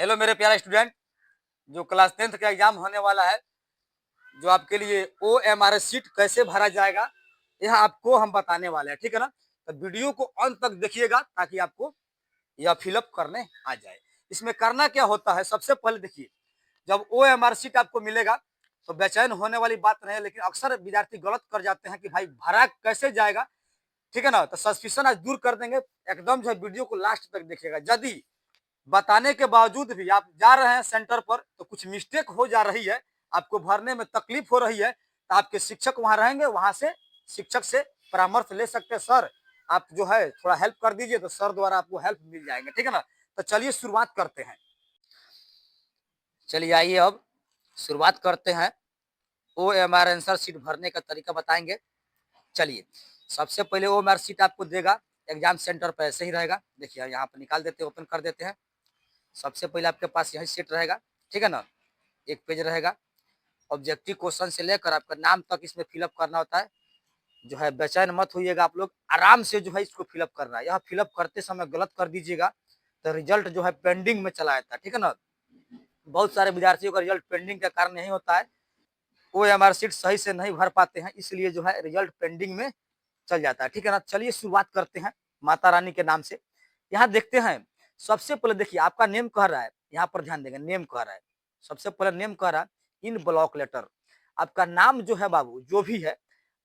Hello मेरे प्यारे student, जो क्लास 10th का एग्जाम होने वाला है, जो आपके लिए OMRS सीट कैसे भरा जाएगा, यह आपको हम बताने वाले हैं। ठीक है ना? तो वीडियो को अंत तक देखिएगा ताकि आपको यह फिलअप करने आ जाए। इसमें करना क्या होता है, सबसे पहले देखिए, जब OMR सीट आपको मिलेगा तो बेचैन होने वाली बात नहीं है, लेकिन अक्सर विद्यार्थी गलत कर जाते हैं कि भाई भरा कैसे जाएगा। ठीक है ना? तो सस्पिशन आज दूर कर देंगे। एकदम जो है वीडियो को लास्ट तक देखिएगा। यदि बताने के बावजूद भी आप जा रहे हैं सेंटर पर तो कुछ मिस्टेक हो जा रही है, आपको भरने में तकलीफ हो रही है, तो आपके शिक्षक वहां रहेंगे, वहां से शिक्षक से परामर्श ले सकते हैं। सर आप जो है थोड़ा हेल्प कर दीजिए, तो सर द्वारा आपको हेल्प मिल जाएंगे। ठीक है ना? तो चलिए शुरुआत करते हैं। चलिए आइए अब शुरुआत करते हैं। OMR आंसर शीट भरने का तरीका बताएंगे। चलिए, सबसे पहले OMR शीट आपको देगा, एग्जाम सेंटर पर ऐसे ही रहेगा। देखिए यहाँ पर निकाल देते हैं, ओपन कर देते हैं। सबसे पहले आपके पास यही सीट रहेगा। ठीक है ना? एक पेज रहेगा, ऑब्जेक्टिव क्वेश्चन से लेकर आपका नाम तक इसमें फिलअप करना होता है। जो है बेचैन मत होइएगा, आप लोग आराम से जो है इसको फिलअप करना है। यह फिलअप करते समय गलत कर दीजिएगा तो रिजल्ट जो है पेंडिंग में चला जाता है। ठीक है ना? बहुत सारे विद्यार्थियों का रिजल्ट पेंडिंग का कारण यही होता है, वो OMR सीट सही से नहीं भर पाते हैं, इसलिए जो है रिजल्ट पेंडिंग में चल जाता है। ठीक है ना? चलिए शुरुआत करते हैं माता रानी के नाम से। यहाँ देखते हैं, सबसे पहले देखिए आपका नेम कह रहा है, यहाँ पर ध्यान देंगे, नेम कह रहा है। सबसे पहले नेम कह रहा है इन ब्लॉक लेटर। आपका नाम जो है बाबू जो भी है,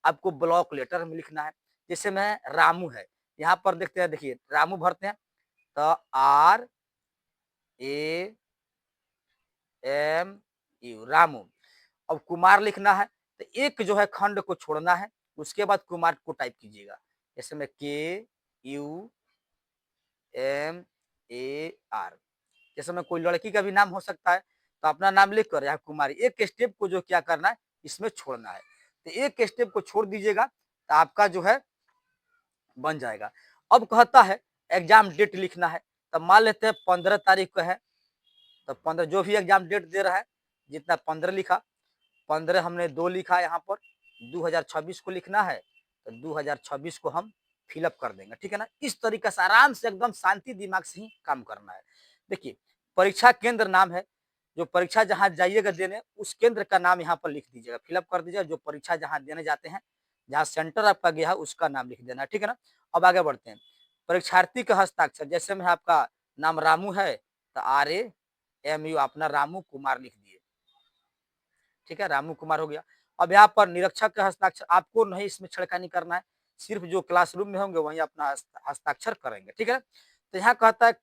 आपको ब्लॉक लेटर में लिखना है। जैसे मैं रामू है, यहाँ पर देखते हैं, देखिए रामू भरते हैं तो RAMU रामू। अब कुमार लिखना है तो एक जो है खंड को छोड़ना है, उसके बाद कुमार को टाइप कीजिएगा। जैसे में KUMAR। जैसे में कोई लड़की का भी नाम हो सकता है, तो अपना नाम लिखकर यहाँ कुमारी, एक स्टेप को जो क्या करना है इसमें छोड़ना है। तो एक स्टेप को छोड़ दीजिएगा तो आपका जो है बन जाएगा। अब कहता है एग्जाम डेट लिखना है, तब मान लेते हैं 15 तारीख को है, तो 15 जो भी एग्जाम डेट दे रहा है, जितना 15 लिखा, 15 हमने 2 लिखा, यहाँ पर 2026 को लिखना है तो 2026 को हम फिलअप कर देंगे। ठीक है ना? इस तरीके से आराम से एकदम शांति दिमाग से ही काम करना है। देखिए परीक्षा केंद्र नाम है, जो परीक्षा जहां जाइएगा देने, उस केंद्र का नाम यहाँ पर लिख दीजिएगा, फिलअप कर दीजिएगा। जो परीक्षा जहां देने जाते हैं, जहाँ सेंटर आपका गया है, उसका नाम लिख देना। ठीक है ना? अब आगे बढ़ते हैं। परीक्षार्थी का हस्ताक्षर, जैसे में आपका नाम रामू है तो RAMU अपना रामू कुमार लिख दिए। ठीक है, रामू कुमार हो गया। अब यहाँ पर निरीक्षक का हस्ताक्षर आपको नहीं इसमें छेड़खानी करना है, सिर्फ जो क्लासरूम में होंगे वहीं अपना हस्ताक्षर करेंगे। ठीक है? तो यहाँ कहता है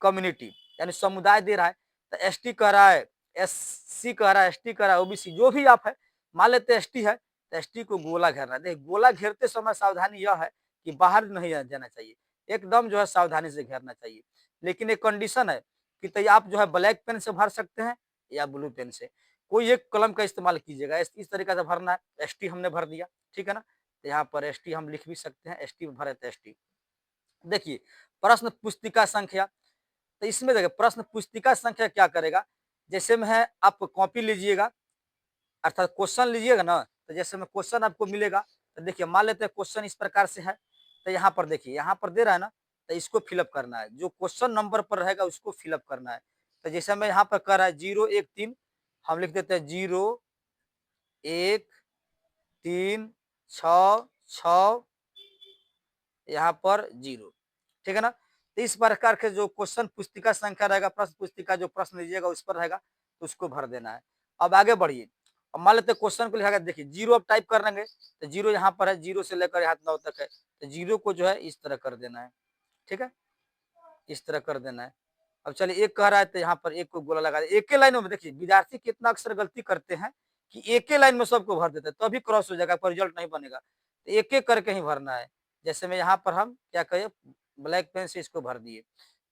कम्युनिटी, यानी समुदाय दे रहा है, तो ST कह रहा है, SC कह रहा है, ST कह रहा है, OBC, जो भी आप है, मान लेते ST है तो ST को गोला घेरना है। देखिए गोला घेरते समय सावधानी यह है कि बाहर नहीं जाना चाहिए, एकदम जो है सावधानी से घेरना चाहिए। लेकिन एक कंडीशन है कि आप जो है ब्लैक पेन से भर सकते हैं या ब्लू पेन से, कोई एक कलम का इस्तेमाल कीजिएगा। इस तरीके से भरना है। ST हमने भर दिया। ठीक है ना? तो यहाँ पर ST हम लिख भी सकते हैं, ST भरे तो ST। देखिए प्रश्न पुस्तिका संख्या, तो इसमें देखिए प्रश्न पुस्तिका संख्या क्या करेगा, जैसे में है आप कॉपी लीजिएगा, अर्थात क्वेश्चन लीजिएगा ना, तो जैसे में क्वेश्चन आपको मिलेगा, तो देखिए मान लेते हैं क्वेश्चन इस प्रकार से है, तो यहाँ पर देखिए यहाँ पर दे रहा है ना, तो इसको फिलअप करना है, जो क्वेश्चन नंबर पर रहेगा उसको फिलअप करना है। तो जैसे मैं यहाँ पर कर रहा है 013, हम लिख देते हैं 01366 यहाँ पर 0। ठीक है ना? तो इस प्रकार के जो क्वेश्चन पुस्तिका संख्या रहेगा, प्रश्न पुस्तिका जो प्रश्न लीजिएगा उस पर रहेगा, तो उसको भर देना है। अब आगे बढ़िए, अब मान लेते क्वेश्चन को लिखा गया, देखिए 0 अब टाइप कर लेंगे, तो 0 यहाँ पर है, 0 से लेकर यहाँ 9 तक है, तो 0 को जो है इस तरह कर देना है। ठीक है? इस तरह कर देना है। अब चलिए एक कह रहा है तो यहाँ पर एक को गोला लगा दे। एक ही लाइन में देखिए विद्यार्थी कितना अक्सर गलती करते हैं कि एक ही लाइन में सबको भर देते हैं, तो अभी क्रॉस हो जाएगा, आपका रिजल्ट नहीं बनेगा। तो एक एक करके ही भरना है। जैसे में यहाँ पर हम क्या कहें, ब्लैक पेन से इसको भर दिए।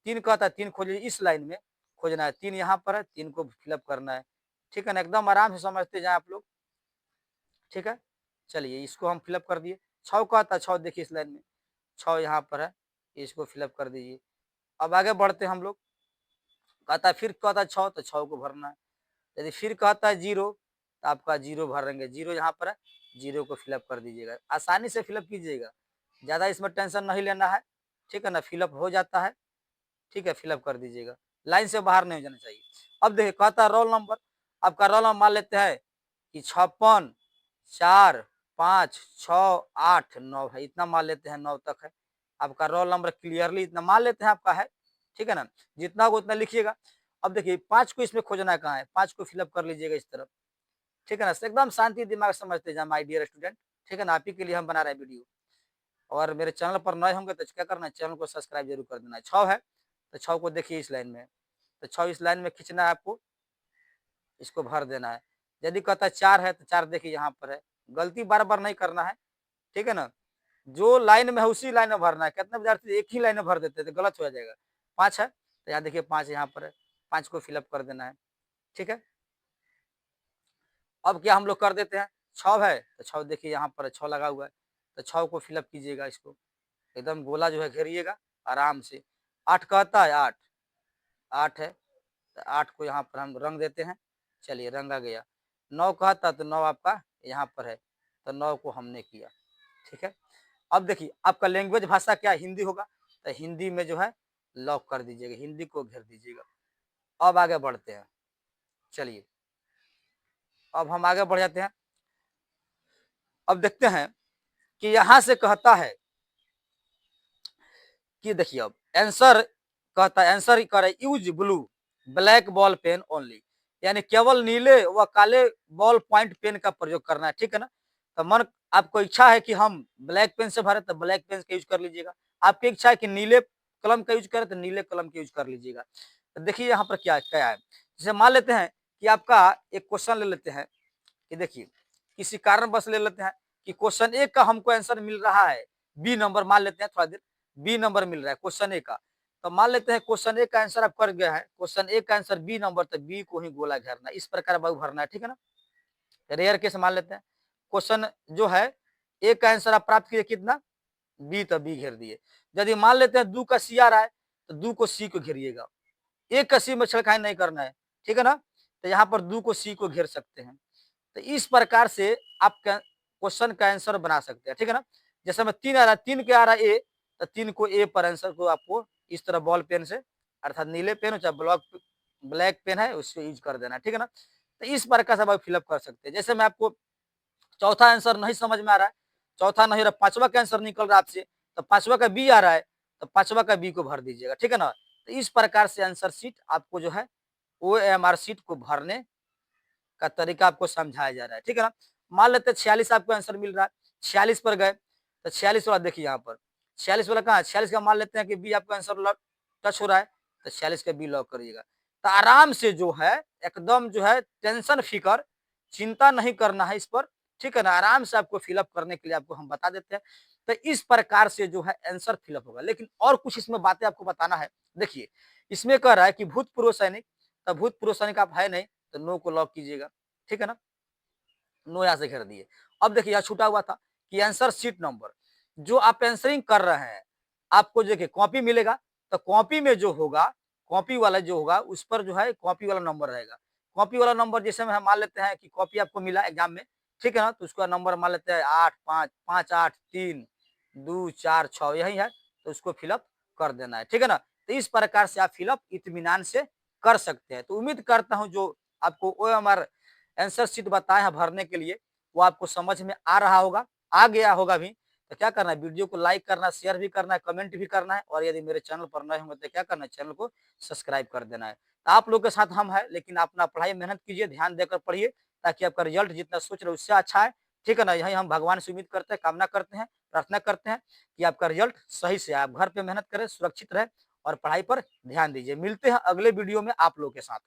3 कहता है 3 खोजिए, इस लाइन में खोजना है, 3 यहाँ पर है, 3 को फिलअप करना है। ठीक है ना? एकदम आराम से समझते जाए आप लोग। ठीक है? चलिए इसको हम फिलअप कर दिए। 6 कहता है 6, देखिए इस लाइन में 6 यहाँ पर है, इसको फिलअप कर दीजिए। अब आगे बढ़ते हम लोग। कहता है फिर कहता है 6, तो 6 को भरना है। यदि फिर कहता है 0, तो आपका 0 भरेंगे, 0 यहाँ पर है, 0 को फिलअप कर दीजिएगा। आसानी से फिलअप कीजिएगा, ज़्यादा इसमें टेंशन नहीं लेना है। ठीक है ना? फिलअप हो जाता है। ठीक है, फिलअप कर दीजिएगा। लाइन से बाहर नहीं हो जाना चाहिए। अब देखिए कहता है रोल नंबर, आपका रोल नंबर मान लेते हैं कि 56 4 5 6 8 9 है, इतना मान लेते हैं 9 तक है आपका रोल नंबर, क्लियरली इतना मान लेते हैं आपका है, ठीक है ना, जितना होगा उतना लिखिएगा। अब देखिए 5 को इसमें खोजना है कहाँ है, 5 को फिलअप कर लीजिएगा इस तरफ, ठीक है ना, एकदम शांति दिमाग समझते जाए माय डियर स्टूडेंट, ठीक है ना, आप ही के लिए हम बना रहे हैं वीडियो। और मेरे चैनल पर नए होंगे तो क्या करना है, चैनल को सब्सक्राइब जरूर कर देना है। 6 है तो 6 को देखिए इस लाइन में, तो 6 इस लाइन में खींचना है आपको, इसको भर देना है। यदि कहता है 4 है तो 4 देखिए यहाँ पर है, गलती बार बार नहीं करना है, ठीक है ना, जो लाइन में है उसी लाइन में भरना है। कितने विद्यार्थी एक ही लाइन में भर देते तो गलत हो जाएगा। 5 है तो यहाँ देखिए 5 यहाँ पर है, 5 को फिलअप कर देना है, ठीक है। अब क्या हम लोग कर देते हैं, 6 है तो 6 देखिए यहाँ पर 6 लगा हुआ है, तो 6 को फिलअप कीजिएगा, इसको एकदम गोला जो है घेरिएगा आराम से। 8 कहता है 8, 8 है तो 8 को यहाँ पर हम रंग देते हैं, चलिए रंगा गया। 9 कहता तो 9 आपका यहाँ पर है, तो 9 को हमने किया, ठीक है। अब देखिए आपका लैंग्वेज भाषा क्या हिंदी होगा, तो हिंदी में जो है लॉक कर दीजिएगा, हिंदी को घेर दीजिएगा। अब आगे बढ़ते हैं, चलिए अब हम आगे बढ़ जाते हैं। अब देखते हैं कि यहां से कहता है कि देखिए अब आंसर कहता है, आंसर करे use blue black ball pen only, यानी केवल नीले व काले बॉल पॉइंट पेन का प्रयोग करना है, ठीक है ना। तो मन आपको इच्छा है कि हम ब्लैक पेन से भरे तो ब्लैक पेन का यूज कर लीजिएगा, आपकी इच्छा है कि नीले कलम का यूज करें तो नीले कलम का यूज कर लीजिएगा। तो देखिए यहाँ पर क्या क्या है, जैसे मान लेते हैं कि आपका एक क्वेश्चन ले लेते हैं कि देखिए किसी कारणवश ले लेते हैं कि क्वेश्चन ए का हमको आंसर मिल रहा है बी नंबर, मान लेते हैं थोड़ा देर, बी नंबर मिल रहा है क्वेश्चन ए का, तो मान लेते हैं क्वेश्चन ए का आंसर आप कर गया है, क्वेश्चन ए का आंसर बी नंबर, तो बी को ही गोला घेरना, इस प्रकार बाबू भरना है, ठीक है ना। रेयर केस मान लेते हैं क्वेश्चन जो है ए का आंसर आप प्राप्त किए कितना बी, तो बी घेर दिए। यदि मान लेते हैं दो का सी आ रहा है तो दो को सी को घेरिएगा, एक का सी में छड़खाई नहीं करना है, ठीक है ना, तो यहाँ पर दो को सी को घेर सकते हैं। तो इस प्रकार से आप क्वेश्चन का आंसर बना सकते हैं, ठीक है ना। जैसे में 3 आ रहा है, 3 के आ रहा है ए, तो 3 को ए पर आंसर को आपको इस तरह बॉल पेन से अर्थात नीले पेन हो चाहे ब्लैक पेन है उससे यूज कर देना, ठीक है ना। तो इस प्रकार से आप फिलअप कर सकते हैं। जैसे मैं आपको चौथा आंसर नहीं समझ में आ रहा है, चौथा नहीं रहा, पांचवा का आंसर निकल रहा है आपसे, तो पांचवा का बी आ रहा है तो पांचवा का बी को भर दीजिएगा, ठीक है ना। तो इस प्रकार से आंसर शीट आपको जो है OMR शीट को भरने का तरीका आपको समझाया जा रहा है, ठीक है ना। मान लेते हैं 46 आपको आंसर मिल रहा है, 46 पर गए तो 46 वाला देखिए यहाँ पर 46 वाला कहाँ है, 46 का मान लेते हैं कि बी आपका आंसर टच हो रहा है, तो 46 का बी लॉक करिएगा। तो आराम से जो है एकदम जो है टेंशन फिकर चिंता नहीं करना है इस पर, ठीक है ना, आराम से आपको फिलअप करने के लिए आपको हम बता देते हैं। तो इस प्रकार से जो है आंसर फिलअप होगा। लेकिन और कुछ इसमें बातें आपको बताना है। देखिए इसमें कह रहा है कि भूतपूर्व सैनिक, तो भूतपूर्व सैनिक आप है नहीं तो नो को लॉक कीजिएगा, ठीक है ना, नो यहाँ से घेर दिए। अब देखिए यहाँ छूटा हुआ था कि आंसर शीट नंबर, जो आप आंसरिंग कर रहे हैं आपको देखिए कॉपी मिलेगा, तो कॉपी में जो होगा, कॉपी वाला जो होगा उस पर जो है कॉपी वाला नंबर रहेगा। कॉपी वाला नंबर जैसे हम मान लेते हैं कि कॉपी आपको मिला एग्जाम में, ठीक है ना, तो उसका नंबर मान लेते हैं 8 5 5 8 3 2 4 6 यही है, तो उसको फिलअप कर देना है, ठीक है ना। तो इस प्रकार से आप फिलअप इत्मीनान से कर सकते हैं। तो उम्मीद करता हूँ जो आपको OMR आंसर शीट बताए हैं भरने के लिए वो आपको समझ में आ रहा होगा, आ गया होगा भी। तो क्या करना है, वीडियो को लाइक करना, शेयर भी करना है, कमेंट भी करना है, और यदि मेरे चैनल पर नए होंगे तो क्या करना है, चैनल को सब्सक्राइब कर देना है। तो आप लोग के साथ हम है, लेकिन अपना पढ़ाई मेहनत कीजिए, ध्यान देकर पढ़िए, ताकि आपका रिजल्ट जितना सोच रहे उससे अच्छा है, ठीक है ना। यही हम भगवान से उम्मीद करते हैं, कामना करते हैं, प्रार्थना करते हैं कि आपका रिजल्ट सही से आए। आप घर पे मेहनत करें, सुरक्षित रहे और पढ़ाई पर ध्यान दीजिए। मिलते हैं अगले वीडियो में आप लोग के साथ।